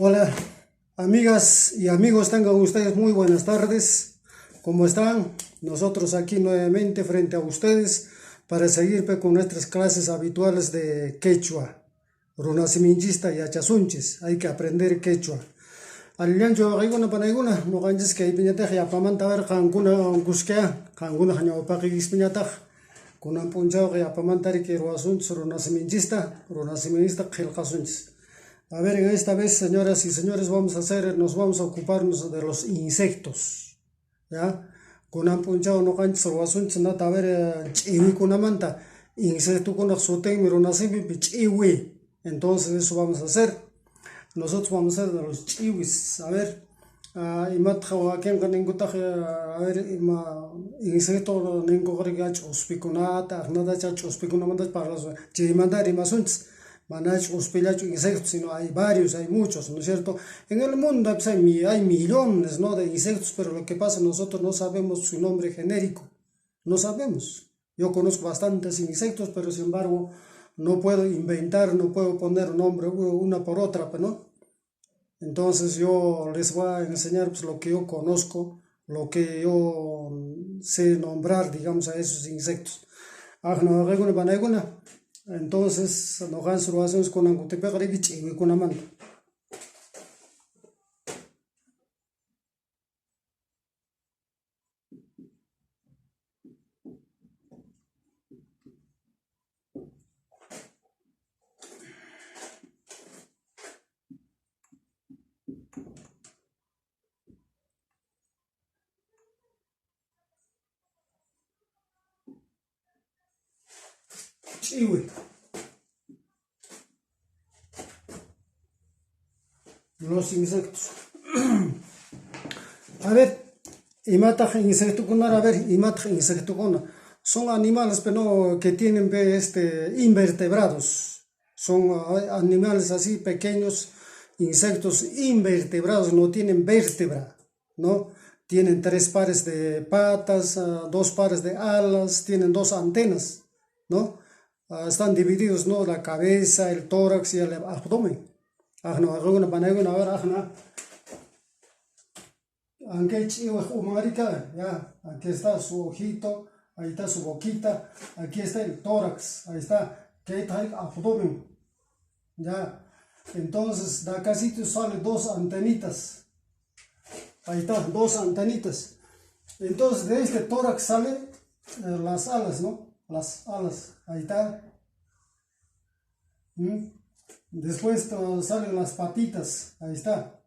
Hola, amigas y amigos, tengan ustedes muy buenas tardes. ¿Cómo están? Nosotros aquí nuevamente frente a ustedes para seguir con nuestras clases habituales de quechua, runasimingista y achasunchis. Hay que aprender quechua. Aliancho alguna panaiguna, no ganjes que piñata ya pamanta ver kanguna guskea, kanguna haño paqis piñata. Kunan punchao ya pamantari que ruasunch runasimingista khilqasunchis. A ver, en esta vez, señoras y señores, nos vamos a ocuparnos de los insectos, ¿ya? Con un punchado no cancha salvación, a ver, chiwi con manta, insecto con soten, pero no chiwi. Entonces, eso vamos a hacer. Nosotros vamos a hacer de los chiwis. A ver, imat hawaken kan ingutaj, a ver, insecto ningo grigach ospikunata, nada chach ospikunamanta para los chimandar y masunts. Manach uspillacho insectos, sino hay varios, hay muchos, ¿no es cierto? En el mundo pues, hay millones, ¿no?, de insectos, pero lo que pasa, nosotros no sabemos su nombre genérico, no sabemos. Yo conozco bastantes insectos, pero sin embargo no puedo inventar, no puedo poner un nombre una por otra, ¿no? Entonces yo les voy a enseñar pues, lo que yo conozco, lo que yo sé nombrar, digamos, a esos insectos. Entonces, no gan survaciones con angutepe gregi y con amando. Chiwi. Los insectos. A ver, imata insecto con a ver, imata insecto con. Son animales pero que tienen invertebrados. Son animales así pequeños, insectos invertebrados, no tienen vértebra, ¿no? Tienen tres pares de patas, dos pares de alas, tienen dos antenas, ¿no? Están divididos, ¿no? La cabeza, el tórax y el abdomen. Ajna, alguna paneguna, ahora, ajna. Aunque ya, aquí está su ojito, ahí está su boquita, aquí está el tórax, ahí está, que está el abdomen, ya. Entonces, de acá sí salen dos antenitas, ahí está, dos antenitas. Entonces, de este tórax salen las alas, ¿no? Las alas, ahí está. Después salen las patitas, ahí está.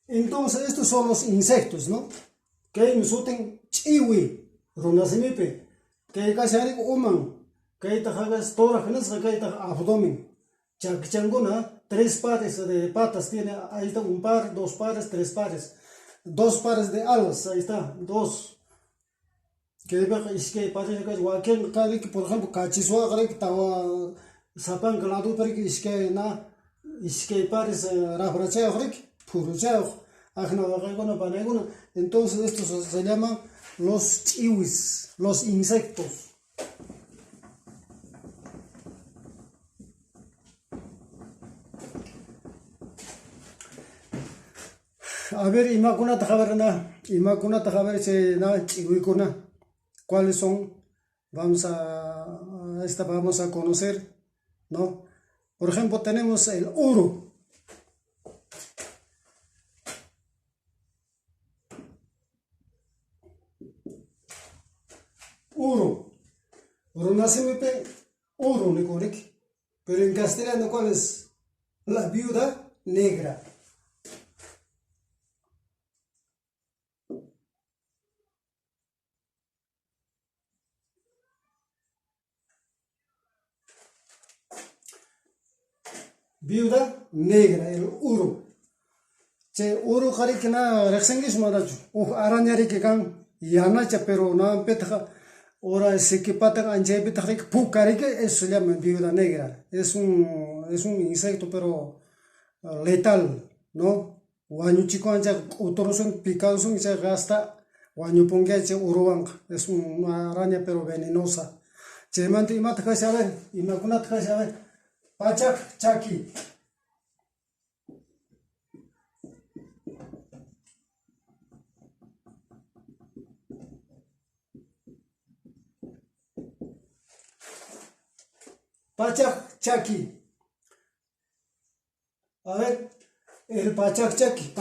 Entonces, estos son los insectos, ¿no? Que insulten chiwi, runasimipe, que casi uman, que tajagas tórax, que abdomen. Changuna, tres pares de patas tiene, ahí está un par, dos pares, tres pares. Dos pares de alas, ahí está, dos. Es que parece que es por ejemplo, cachisua, que estaba sapan que la duda es que es que parece rafracheo, purucheo, entonces estos se llaman los chiwis, los insectos. A ver, imacuna tajaber se na chiwicuna. ¿Cuáles son? Vamos a conocer, ¿no? Por ejemplo, tenemos el uru. Uru. Uru nacimiento, uru nicorik. Pero en castellano, ¿cuál es? La viuda negra. Viuda negra, el uru. Che uru kari kina reksengis marachu. Arañari que can yanacha, pero no petaja. Ahora se que pata anje petaja que pucari que eso se llama viuda negra. Es un insecto, pero letal, ¿no? Guaño chico anja otros son picados son y se gasta Guañupungueche uruwanqa, es una araña pero venenosa. Chaymanta imata kashi a ver, imakunata kashi a ver, pachak chaki. Pachak chaki. A ver, el pachak chaki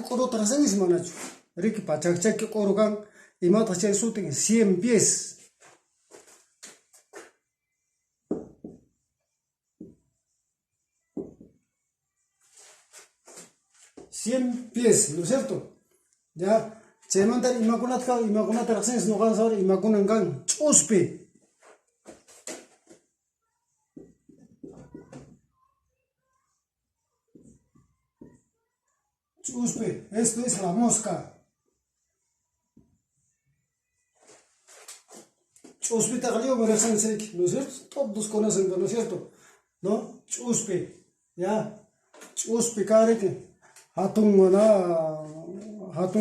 koro trasenis manachu. Riki pachak chaki koro kan, imata chay sutin 100 pies. 100 pies, ¿no es cierto? Ya, se mandan imakunat raxens no gan saber imakunan gan chuspe. Chuspe, esto es la mosca. Chuspe taglio raxens, ¿no es cierto? Todos conocen, ¿no es cierto? ¿No? Chuspe, ya. Chuspe kareke. Hatun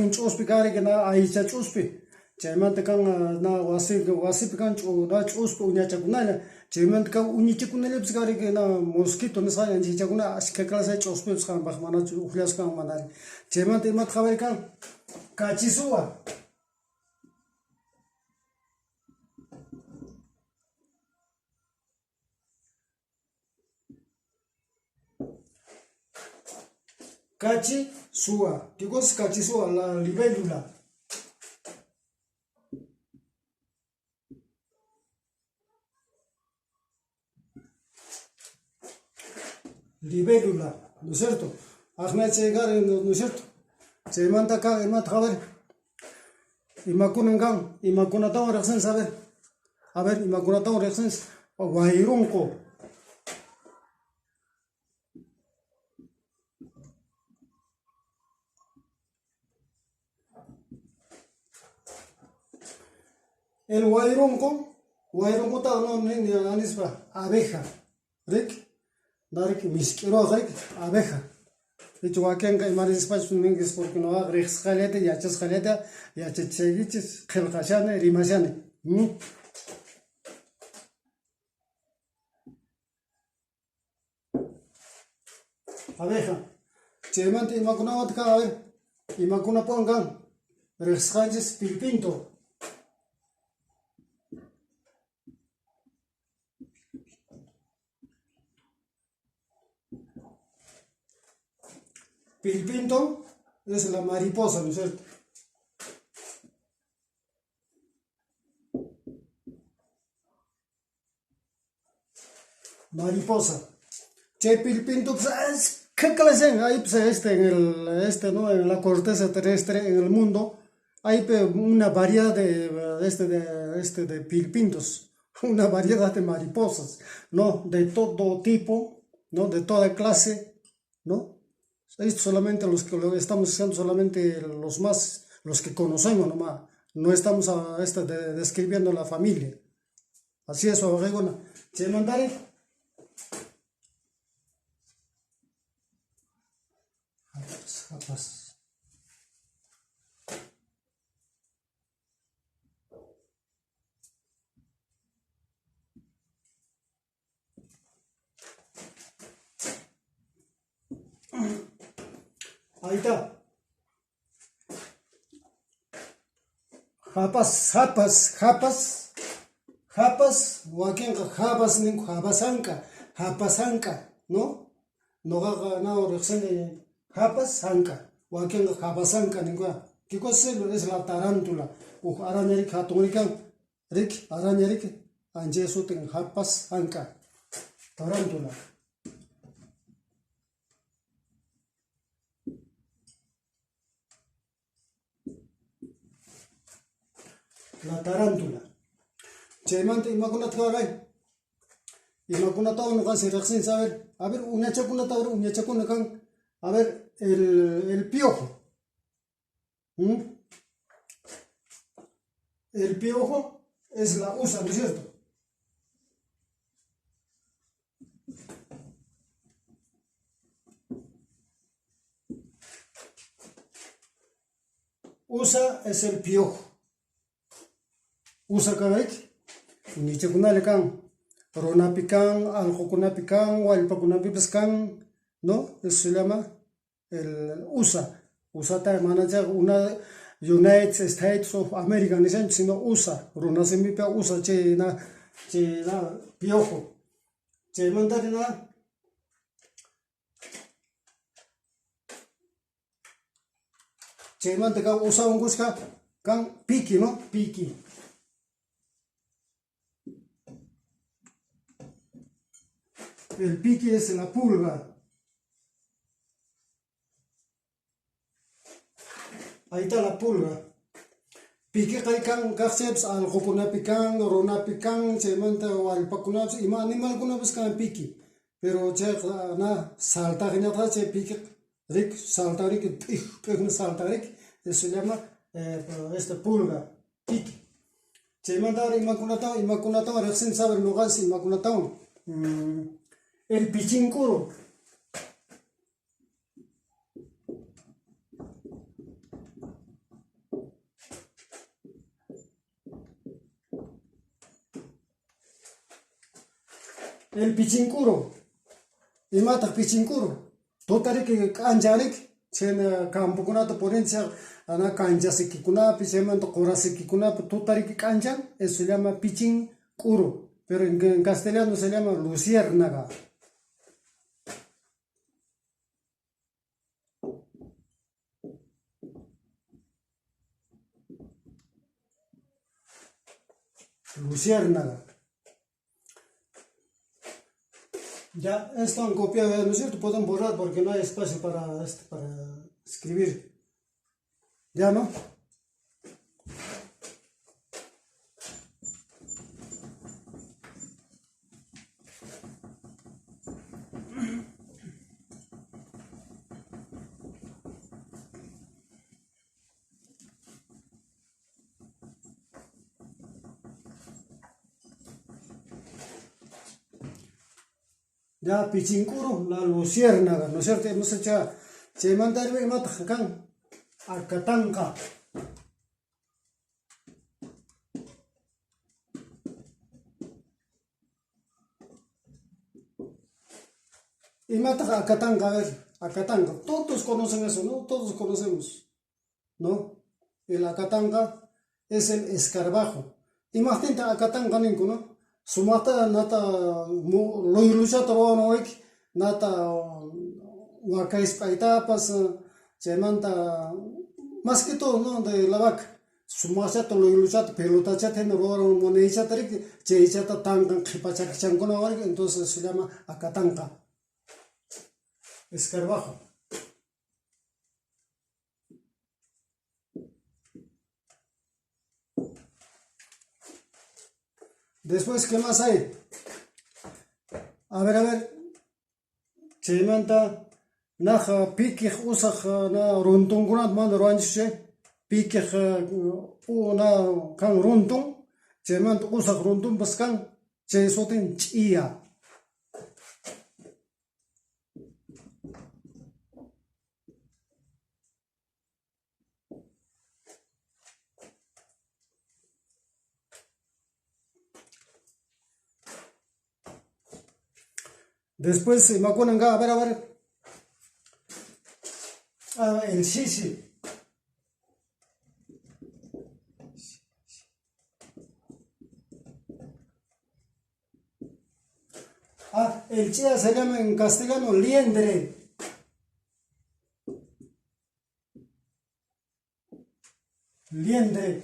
chuspe kareke na aicha chuspe. Chaymanta kan na wasip kan na chuspe uñachakunaya. Chaymanta kan uñichikunaleps kareke na mosquito na saya anchichakuna ashka klasa chuspe kan bakmana ukhlias kan manari. Chaymanta imat khabar kan kachisua. Cachisua. ¿Qué cosa es cachisua? La libélula. Libélula, ¿no es cierto? Ahmed llegar, ¿no es cierto? Se manda acá, el mata, a ver. Imakunangan, imakunatao rexens, a ver. A ver, imakunatao rexens. Guairunco. El guairunco ta no ni anisba, abeja. Rick, Darik miskiro Rick, abeja. Dicho waken que maris espacio mingues porque no ha rex jalete y achas jalete y achechegich gelkashane rimashane. Abeja. Chemante imakuna watka a ver. Imakuna pongan. Rex jalles pilpinto. Pilpinto es la mariposa, ¿no es cierto? Mariposa. Che pilpinto, pues, ¿qué clase? Ahí, pues, ¿no? En la corteza terrestre, en el mundo, hay pues, una variedad de pilpintos, una variedad de mariposas, ¿no? De todo tipo, ¿no? De toda clase, ¿no? Esto solamente lo estamos haciendo solamente los que conocemos nomás. No estamos describiendo la familia. Así es, Oregona. ¿Se mandaré? Capaz. Ahí está. Japas, wakenka japas ninku japasanka, ¿no? No gaga na orexene japasanka, wakenka japasanka ninku. ¿Qué cosa es la tarántula? Arañarik hatungrikan, rik arañarik anjesuten japasanka, tarántula. La tarántula. Chaymanta imakunata kagay. Imakunata no kan sirexin saber. A ver, uña chakuna kan. A ver, el piojo. El piojo es la usa, ¿no es cierto? Usa es el piojo. Usa kawek. Niche kunale kan. Rona pican, algo kuna pican, walpa kuna pipescan, ¿no? Eso se llama el USA. USA ta manager una United States of America, ni sino USA. Rona se mi pa USA che na piojo. Che mandarina che mantega USA un busca kan piki, ¿no? Piki. El pique es la pulga. Ahí está la pulga. Pique kaikan kaseps al kokuna pican, rona pican, semanta o al pacunaps, y más animal kunabs kan pique. Pero che na salta que nada che pique, ric salta ric, pero salta ric, eso se llama esta pulga, pique. Che mandar imakunatao, recién saber no gas imakunatao. El pichincuro. El pichincuro. Y mata pichincuro. Totarik kanjarik. Sen campo kunata ponencia. Ana kanja sikikuna. Pisemanto korasikikuna. Totarik kanjan. Eso se llama pichincuro. Pero en castellano se llama luciérnaga. Luciérnaga. Ya esto han copiado, ¿no es cierto? Pueden borrar porque no hay espacio para escribir. ¿Ya no? Ya pichincuro, la luciérnaga, ¿no es cierto? Hemos hecho, se manda el matacan, acatanca. Y mata acatanca, a ver, acatanca. Todos conocen eso, ¿no? Todos conocemos, ¿no? El acatanca es el escarabajo. Imagínate acatanca, ¿no? Sumata nata loilucha toro nata wakais paitapas chemanta más que todo no de la vaca sumasa to loilucha pelota chate no ro monecha tarik cheicha ta tangan khipacha chankona entonces se llama acatanca escarabajo. Después, ¿qué más hay? A ver. Chemanta, naja, pikich, usach, na, runtungunat, man, ruanche, pikich, na, kan runtung, chemant, usach, runtung, baskan, chesotin, chia. Después me acuerdan, a ver. El shishi. El chía se llama en castellano liendre. Liendre.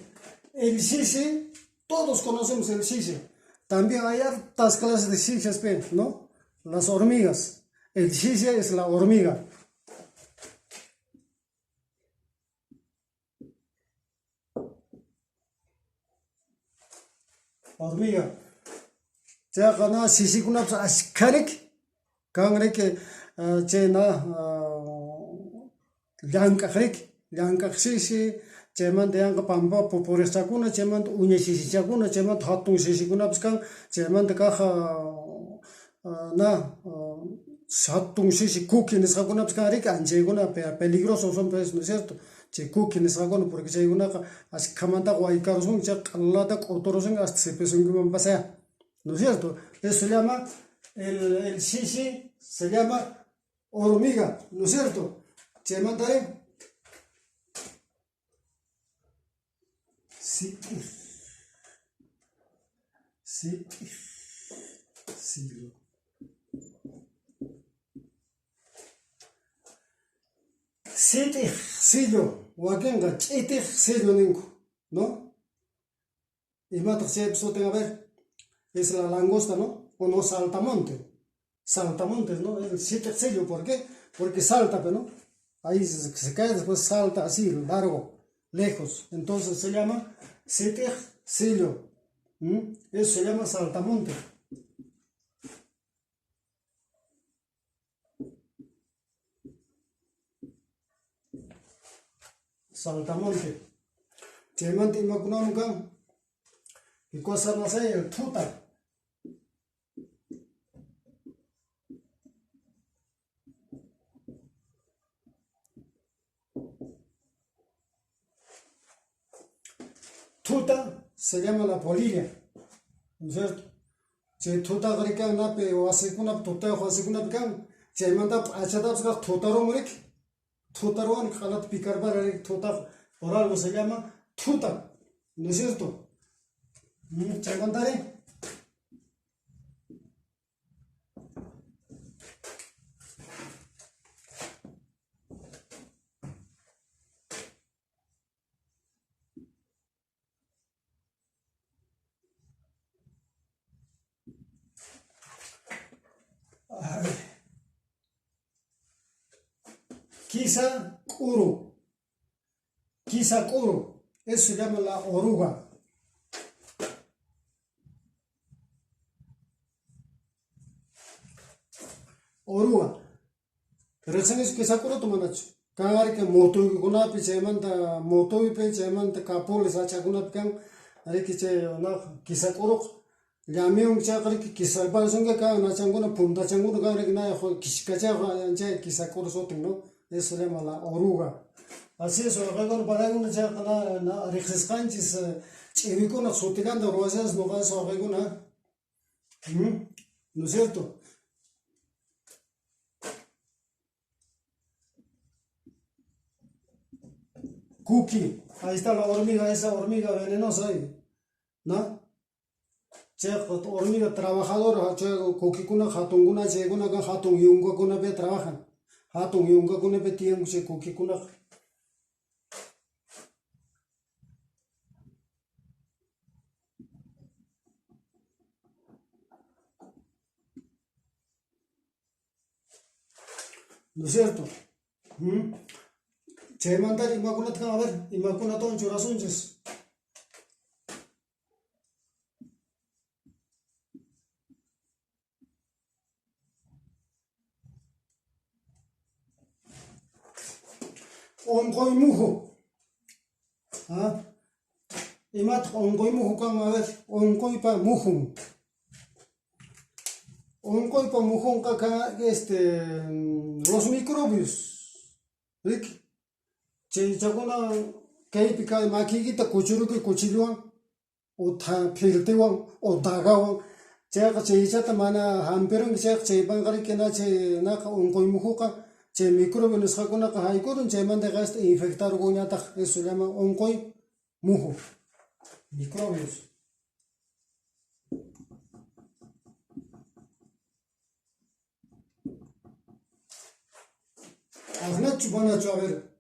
El shishi, todos conocemos el shishi. También hay hartas clases de shishis, ¿no? Las hormigas. El shishi es la hormiga. Hormiga. Ya kana shishi kuna ashkarik. Kangrek chena llankak shishi. Cheman de yang pamba popores kuna cheman uña shishi chakuna cheman hatung shishi kuna buscan cheman de caja na satung shishi cooking es alguna buscan rica anche una peligroso son pues no es cierto che cooking es algo porque che una así camanta guaycaros che calata cotoros hasta se peso que me pasa, ¿no es cierto? Eso se llama el shishi, se llama hormiga, ¿no es cierto? Che mandaré. Sí, sí, sí. Sitih sillo, wakenga chitih sillo ningu, ¿no? Y mata si a ver, es la langosta, ¿no? O no saltamonte. Saltamontes, ¿no? El sitih sillo, ¿por qué? Porque salta, ¿no? Ahí se cae, después salta así, largo, lejos. Entonces se llama sitih sillo. Eso se llama saltamonte. Saltamonte. Chemante imakunamuka. ¿Qué cosa más hay? El tuta. Tuta se llama la polilla, ¿no es cierto? Si tuta grikan nape o hace una tuta o hace una pican, si manda achada pues tutaro murik, tutaro an kalat picar para tuta, por algo se llama tuta, ¿no es cierto? ¿Se mandaré? Quizá curo, quizá curo, eso se llama la oruga. Oruga. Recién es que sakura tu manacho. Cada que moto y una pichemanta, moto y pichemanta capoles a chaguna pican, hay que che una quizá curo. Llame un chakra que quizá para son que cada una changuna punta changuna cada que nada quizá quizá curo sotin, ¿no? Eso se llama la oruga. Así es, luego para una chakra na rexescanchis chivicona soticando rosas no vas a alguna. ¿No es cierto? Cookie, ahí está la hormiga, esa hormiga venenosa ahí, ¿no? Che, hormiga trabajadora, che, cookie kuna hatun kuna che kuna kan hatun yunga kuna pe trabajan, hatun yunga kuna pe tiempo che cookie kuna. ¿No es cierto? Che mandar imaguna a ver, imaguna ton churasunches. Ongoy mujo, ¿ah? Imat ongoy mujo kan a ver, ongoy pa mujun. Ongoy pa mujun ka los microbios. ¿Rik? Che chaguna kay pika makikita kuchuruki kuchilwan o ta filtewan o dagawan chega che chata mana hamperun che bangari kena che naka ongoy mujuka che microbio nos hakuna ka haikurun che manda gasta infectar goñata eso se llama ongoy mujo microbios. Hazna chubana a ver.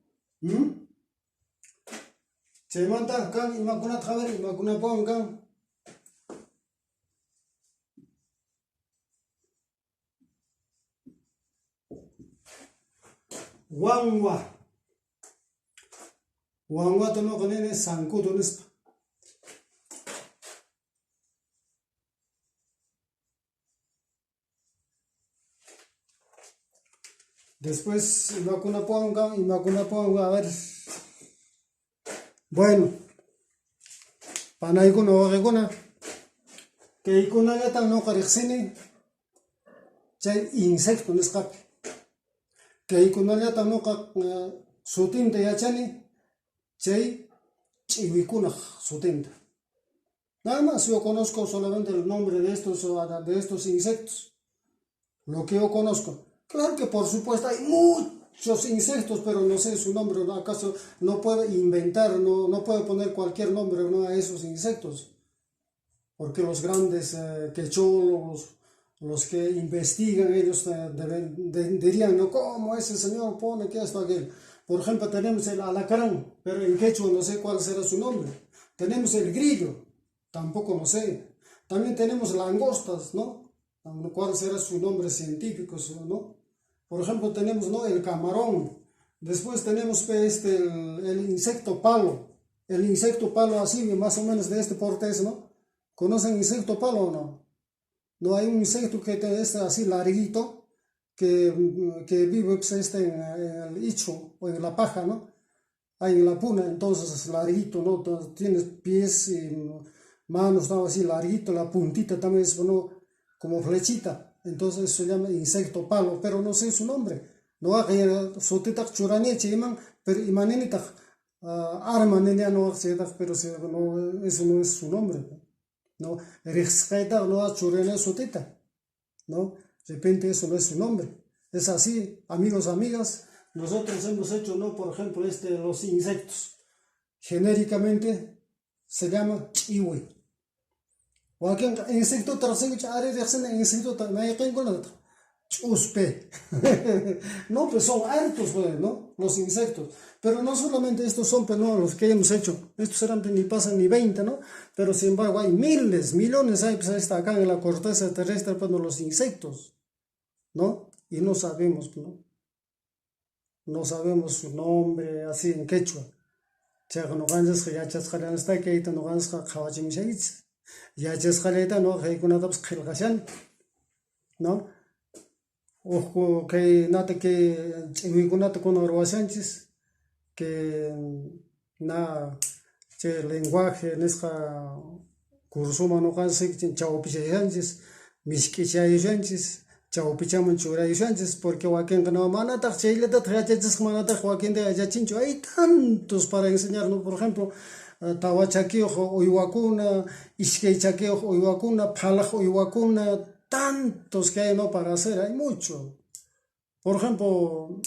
Che manda kan imaguna thaver imaguna pon kan. Wangwa. Wangwa tono kanene sanku donis. Después imaguna ponga, a ver. Bueno, panay ko no regona. Que ikuna ya tan no karixini. Chay insecto nescape. Que ikuna ya tan no ka sutin te yachani. chay chihuicuna sutenta. Nada más yo conozco solamente el nombre de estos insectos, lo que yo conozco. Claro que por supuesto hay muchos insectos, pero no sé su nombre, ¿no? ¿Acaso no puedo inventar, no puedo poner cualquier nombre, ¿no?, a esos insectos? Porque los grandes quechólogos, los que investigan, ellos dirían, ¿no?, ¿cómo ese señor pone que esto, aquel? Por ejemplo, tenemos el alacrán, pero en quechua no sé cuál será su nombre. Tenemos el grillo, tampoco no sé. También tenemos langostas, ¿no? ¿Cuál será su nombre científico, no? Por ejemplo, tenemos, ¿no?, el camarón. Después tenemos el insecto palo. El insecto palo así, más o menos de este porte, ¿no? ¿Conocen insecto palo o no? No, hay un insecto que es así larguito, que vive pues, en el icho o en la paja, ¿no? Ahí en la puna, entonces es larguito, ¿no? Entonces, tienes pies y manos, ¿no?, así larguito, la puntita también es, ¿no?, como flechita. Entonces se llama insecto palo, pero no sé su nombre. No hay sotita churaneche iman, pero imanenita arma nenia no sé, pero no, eso no es su nombre, ¿no? Rixkaita no ha churene sotita, ¿no? De repente eso no es su nombre. Es así, amigos, amigas. Nosotros hemos hecho, ¿no?, por ejemplo, los insectos. Genéricamente se llama chiwi. O aquí insecto trasero, insecto también chuspe. No, pues son hartos, pues, ¿no?, los insectos. Pero no solamente estos son, pues, ¿no?, los que hemos hecho. Estos serán, pues, ni pasan ni 20, ¿no? Pero sin embargo hay miles, millones, hay, pues, está acá en la corteza terrestre, pues, ¿no?, los insectos, ¿no? Y no sabemos, ¿no? No sabemos su nombre así en quechua. Chaga no ganas ya chascalan está que ita no ganas khawachimishayits. Ya chascaleta no haykunataps khilgashan, ¿no? Ojo que nata que chimikunata con orwasanchis que na che lenguaje nesqa kursuma no ganas chawpishanchis mishkichay chawpichaman churayushanchis porque wakinqa no manataq chaylatata yachachisqa manataq wakinta yachachinchu. Hay tantos para enseñarnos, por ejemplo, tawa chakiyuq uywakuna, ishkay chakiyuq uywakuna, phalaq uywakuna, tantos que hay, no, para hacer, hay mucho. Por ejemplo,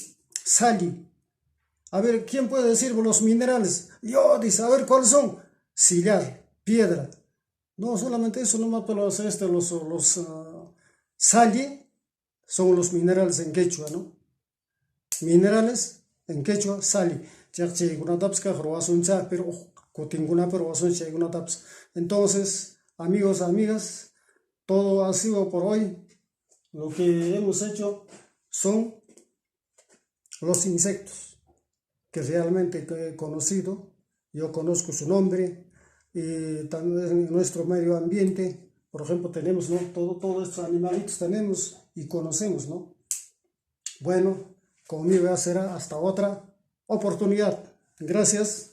sali. A ver, ¿quién puede decir los minerales? Yo, dice, a ver, ¿cuáles son? Sillar, piedra. No solamente eso, nomás, pero sali son los minerales en quechua, ¿no? Minerales en quechua, sali. Entonces, amigos, amigas, todo ha sido por hoy. Lo que hemos hecho son los insectos que realmente he conocido. Yo conozco su nombre y también en nuestro medio ambiente. Por ejemplo, tenemos, ¿no?, todos estos animalitos tenemos y conocemos, ¿no? Bueno, conmigo será hasta otra oportunidad. Gracias.